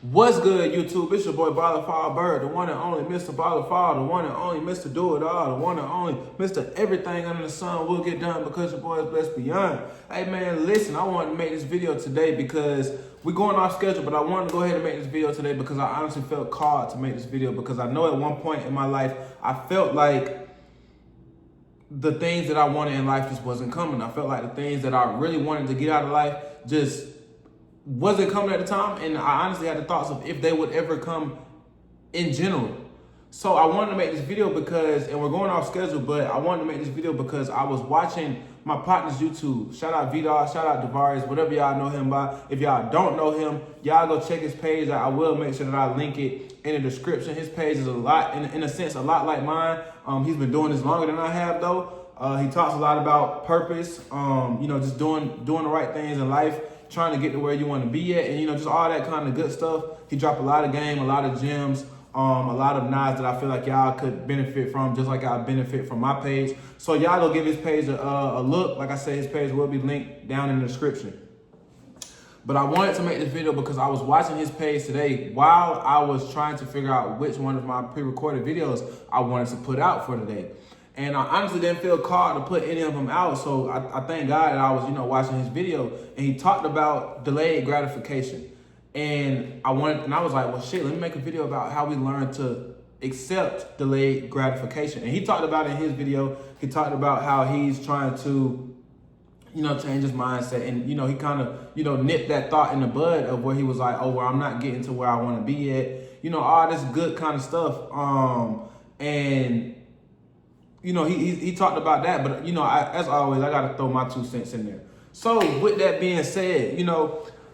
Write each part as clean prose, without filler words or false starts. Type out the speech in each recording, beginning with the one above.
What's good, YouTube? It's your boy BallOrFallBird, the one and only Mr. BallOrFall, the one and only Mr. Do It All, the one and only Mr. Everything Under the Sun will get done because your boy is blessed beyond. Hey man, listen, I wanted to make this video today because we're going off schedule, but I wanted to go ahead and make this video today because I honestly felt called to make this video because I know at one point in my life, I felt like the things that I wanted in life just wasn't coming. I felt like the things that I really wanted to get out of life just wasn't coming at the time, and I honestly had the thoughts of if they would ever come in general. So I wanted to make this video because, and we're going off schedule, but I wanted to make this video because I was watching my partner's YouTube. Shout out Vidal, shout out Devarius, whatever y'all know him by. If y'all don't know him, y'all go check his page. I will make sure that I link it in the description. His page is a lot, in a sense, a lot like mine. He's been doing this longer than I have though. He talks a lot about purpose, just doing the right things in life, trying to get to where you want to be at, and just all that kind of good stuff. He dropped a lot of game, a lot of gems, a lot of knives that I feel like y'all could benefit from, just like I benefit from my page. So y'all go give his page a look. Like I said, his page will be linked down in the description. But I wanted to make this video because I was watching his page today while I was trying to figure out which one of my pre-recorded videos I wanted to put out for today. And I honestly didn't feel called to put any of them out. So I thank God that I was, watching his video, and he talked about delayed gratification. And I was like, well, shit, let me make a video about how we learn to accept delayed gratification. And he talked about it in his video. He talked about how he's trying to, change his mindset. And, he kind of, nipped that thought in the bud of where he was like, oh, well, I'm not getting to where I want to be at. All this good kind of stuff. He talked about that, but as always, I gotta throw my 2 cents in there. So with that being said,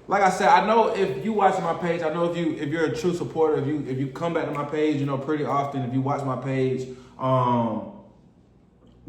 like I said, I know if you watching my page, I know if you're a true supporter, if you come back to my page, pretty often, if you watch my page,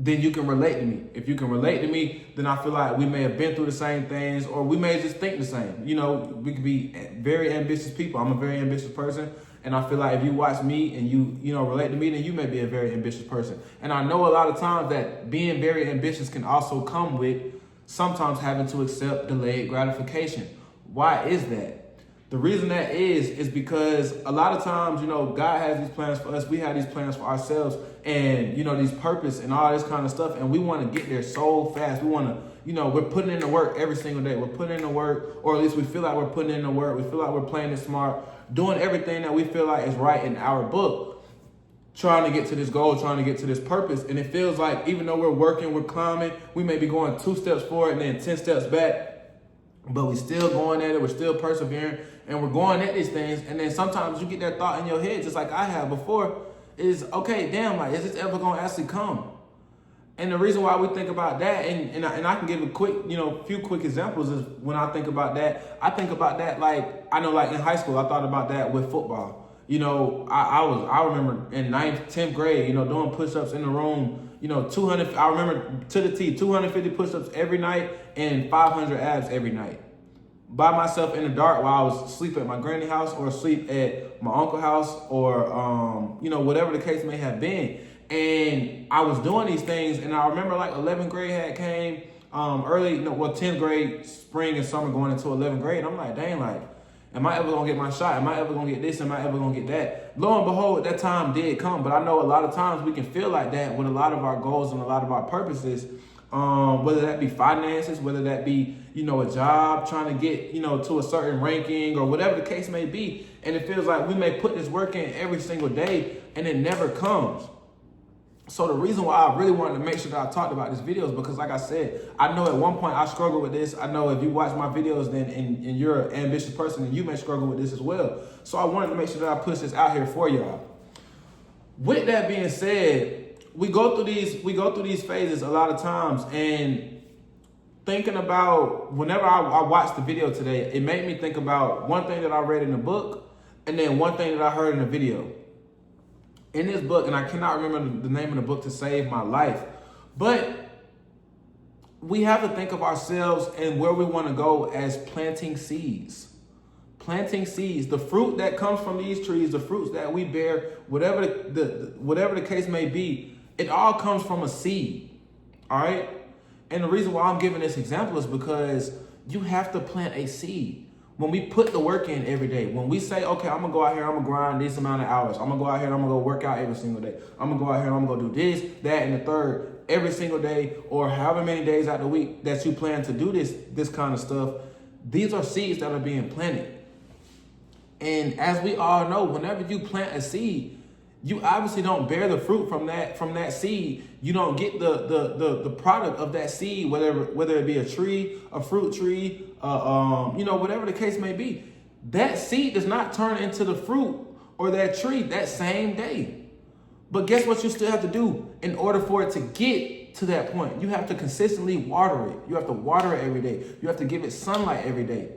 then you can relate to me. If you can relate to me, then I feel like we may have been through the same things, or we may just think the same. We could be very ambitious people. I'm a very ambitious person. And I feel like if you watch me and you relate to me, then you may be a very ambitious person. And I know a lot of times that being very ambitious can also come with sometimes having to accept delayed gratification. Why is that? The reason that is because a lot of times, God has these plans for us. We have these plans for ourselves, and, these purpose and all this kind of stuff. And we want to get there so fast. We want to, we're putting in the work every single day. We're putting in the work, or at least we feel like we're putting in the work. We feel like we're playing it smart, doing everything that we feel like is right in our book, trying to get to this goal, trying to get to this purpose. And it feels like even though we're working, we're climbing, we may be going 2 steps forward and then 10 steps back, but we're still going at it, we're still persevering, and we're going at these things. And then sometimes you get that thought in your head, just like I have before, is, okay, damn, like, is this ever gonna actually come? And the reason why we think about that, and I can give a quick, few quick examples is when I think about that, like, I know, like in high school, I thought about that with football. I remember in 9th, 10th grade, doing push-ups in the room, 200, I remember to the T, 250 push-ups every night and 500 abs every night. By myself in the dark while I was asleep at my granny house or asleep at my uncle's house or, whatever the case may have been. And I was doing these things, and I remember like 11th grade had came early, 10th grade, spring and summer going into 11th grade. And I'm like, dang, like, am I ever gonna get my shot? Am I ever gonna get this? Am I ever gonna get that? Lo and behold, that time did come. But I know a lot of times we can feel like that with a lot of our goals and a lot of our purposes, whether that be finances, whether that be, a job, trying to get, to a certain ranking or whatever the case may be. And it feels like we may put this work in every single day and it never comes. So the reason why I really wanted to make sure that I talked about this video is because, like I said, I know at one point I struggled with this. I know if you watch my videos then and you're an ambitious person, then you may struggle with this as well. So I wanted to make sure that I push this out here for y'all. With that being said, we go through these phases a lot of times, and thinking about whenever I watched the video today, it made me think about one thing that I read in the book and then one thing that I heard in the video. In this book, and I cannot remember the name of the book to save my life, but we have to think of ourselves and where we want to go as planting seeds. Planting seeds, the fruit that comes from these trees, the fruits that we bear, whatever the case may be, it all comes from a seed, all right? And the reason why I'm giving this example is because you have to plant a seed. when we put the work in every day, when we say, okay, I'm gonna go out here, I'm gonna grind this amount of hours, I'm gonna go out here, I'm gonna go work out every single day, I'm gonna go out here, I'm gonna go do this, that, and the third every single day, or however many days out the week that you plan to do this kind of stuff, these are seeds that are being planted. And as we all know, whenever you plant a seed, you obviously don't bear the fruit from that seed. You don't get the product of that seed, whether it be a tree, a fruit tree, whatever the case may be. That seed does not turn into the fruit or that tree that same day. But guess what you still have to do in order for it to get to that point? You have to consistently water it. You have to water it every day. You have to give it sunlight every day.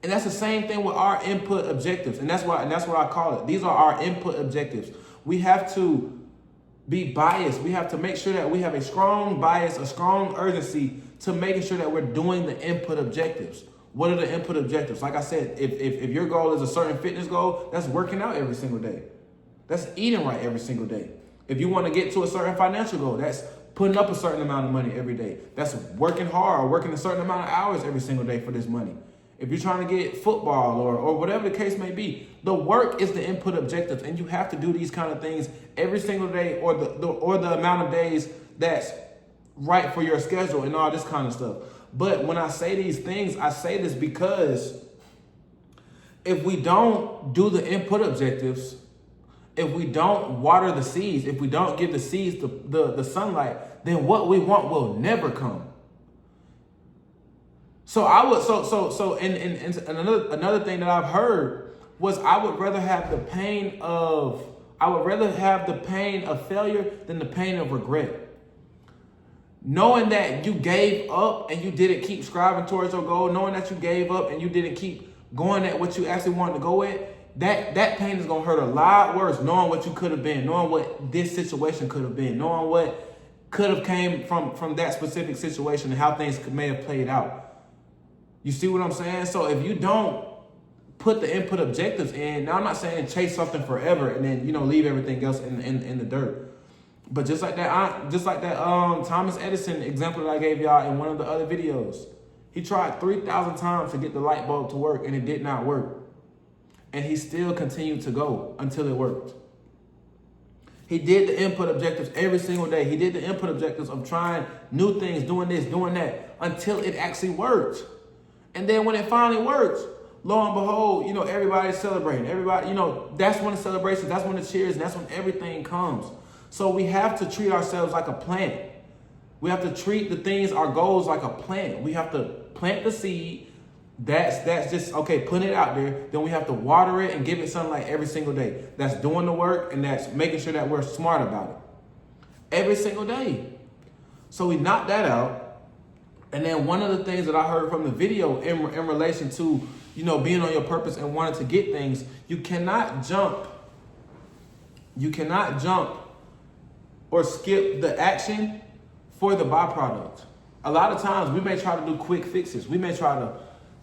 And that's the same thing with our input objectives. And that's what I call it. These are our input objectives. We have to be biased. We have to make sure that we have a strong bias, a strong urgency to making sure that we're doing the input objectives. What are the input objectives? Like I said, if your goal is a certain fitness goal, that's working out every single day. That's eating right every single day. If you want to get to a certain financial goal, that's putting up a certain amount of money every day. That's working hard, working a certain amount of hours every single day for this money. If you're trying to get football or whatever the case may be, the work is the input objectives, and you have to do these kind of things every single day, or the amount of days that's right for your schedule and all this kind of stuff. But when I say these things, I say this because if we don't do the input objectives, if we don't water the seeds, if we don't give the seeds the sunlight, then what we want will never come. So and another thing that I've heard was I would rather have the pain of failure than the pain of regret. Knowing that you gave up and you didn't keep striving towards your goal, knowing that you gave up and you didn't keep going at what you actually wanted to go at, that pain is gonna hurt a lot worse, knowing what you could have been, knowing what this situation could have been, knowing what could have came from that specific situation and how things may have played out. You see what I'm saying? So if you don't put the input objectives in, now I'm not saying chase something forever and then leave everything else in the dirt. But just like that Thomas Edison example that I gave y'all in one of the other videos, he tried 3,000 times to get the light bulb to work and it did not work. And he still continued to go until it worked. He did the input objectives every single day. He did the input objectives of trying new things, doing this, doing that, until it actually worked. And then when it finally works, lo and behold, everybody's celebrating. Everybody, that's when the celebrations, that's when the cheers, and that's when everything comes. So we have to treat ourselves like a plant. We have to treat the things, our goals, like a plant. We have to plant the seed. That's just, okay, putting it out there. Then we have to water it and give it sunlight every single day. That's doing the work, and that's making sure that we're smart about it. Every single day. So we knock that out. And then one of the things that I heard from the video in relation to, being on your purpose and wanting to get things, you cannot jump or skip the action for the byproduct. A lot of times we may try to do quick fixes. We may try to,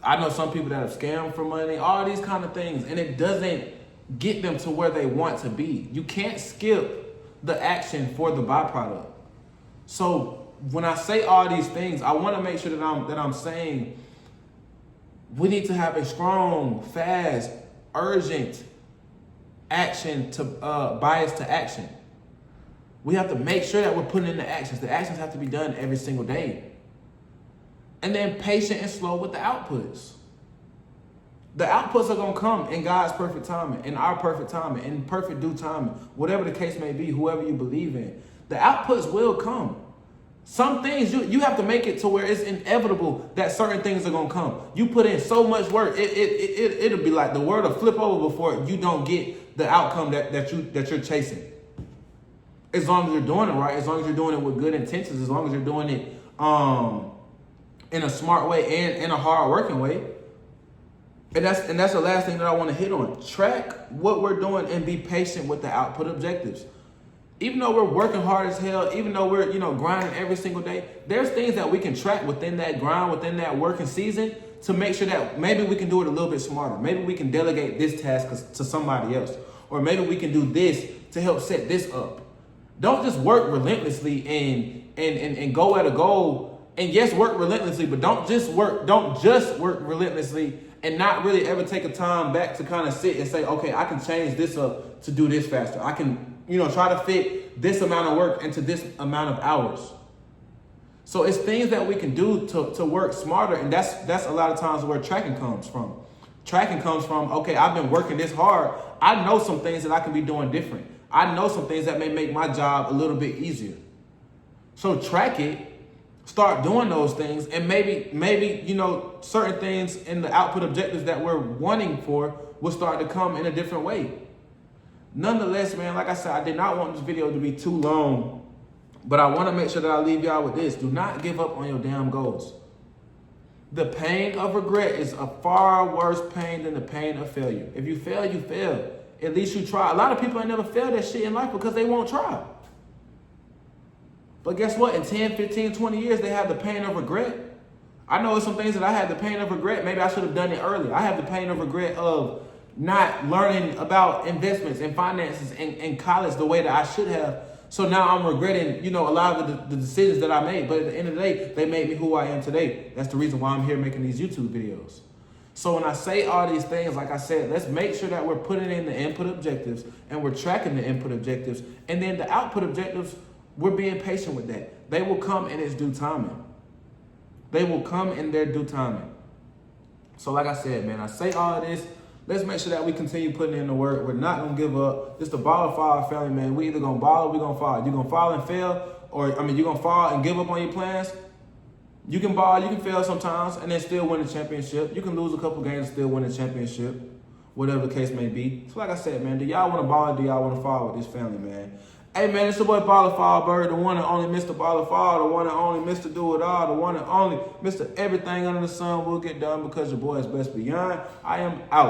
I know some people that have scammed for money, all these kind of things, and it doesn't get them to where they want to be. You can't skip the action for the byproduct. So when I say all these things, I want to make sure that I'm saying we need to have a strong, fast, urgent action to bias to action. We have to make sure that we're putting in the actions. The actions have to be done every single day. And then patient and slow with the outputs. The outputs are going to come in God's perfect timing, in our perfect timing, in perfect due timing, whatever the case may be, whoever you believe in. The outputs will come. Some things you have to make it to where it's inevitable that certain things are gonna come. You put in so much work, it'll be like the world will flip over before you don't get the outcome that you're chasing. As long as you're doing it right, as long as you're doing it with good intentions, as long as you're doing it in a smart way and in a hard working way. And that's the last thing that I want to hit on. Track what we're doing and be patient with the output objectives. Even though we're working hard as hell, even though we're, grinding every single day, there's things that we can track within that grind, within that working season to make sure that maybe we can do it a little bit smarter. Maybe we can delegate this task to somebody else. Or maybe we can do this to help set this up. Don't just work relentlessly and go at a goal. And yes, work relentlessly, but don't just work relentlessly and not really ever take a time back to kind of sit and say, okay, I can change this up to do this faster. I can, try to fit this amount of work into this amount of hours. So it's things that we can do to work smarter, and that's a lot of times where tracking comes from. Tracking comes from, okay, I've been working this hard. I know some things that I can be doing different. I know some things that may make my job a little bit easier. So track it, start doing those things, and maybe certain things in the output objectives that we're wanting for will start to come in a different way. Nonetheless, man, like I said, I did not want this video to be too long, but I want to make sure that I leave y'all with this. Do not give up on your damn goals. The pain of regret is a far worse pain than the pain of failure. If you fail, you fail. At least you try. A lot of people ain't never failed that shit in life because they won't try. But guess what? In 10, 15, 20 years, they have the pain of regret. I know some things that I had the pain of regret. Maybe I should have done it earlier. I have the pain of regret of not learning about investments and finances in college the way that I should have. So now I'm regretting, a lot of the decisions that I made. But at the end of the day, they made me who I am today. That's the reason why I'm here making these YouTube videos. So when I say all these things, like I said, let's make sure that we're putting in the input objectives and we're tracking the input objectives. And then the output objectives, we're being patient with that. They will come in its due timing. They will come in their due timing. So like I said, man, I say all of this. Let's make sure that we continue putting in the work. We're not going to give up. It's the ball or fall family, man. We either going to ball or we're going to fall. You're going to fall and fail, or, you're going to fall and give up on your plans. You can ball, you can fail sometimes, and then still win the championship. You can lose a couple games and still win the championship, whatever the case may be. So like I said, man, do y'all want to ball or do y'all want to fall with this family, man? Hey, man, it's your boy BallOrFallBird, the one and only Mr. Ball or Fall, the one and only Mr. Do It All, the one and only Mr. Everything Under the Sun Will Get Done, because your boy is best beyond. I am out.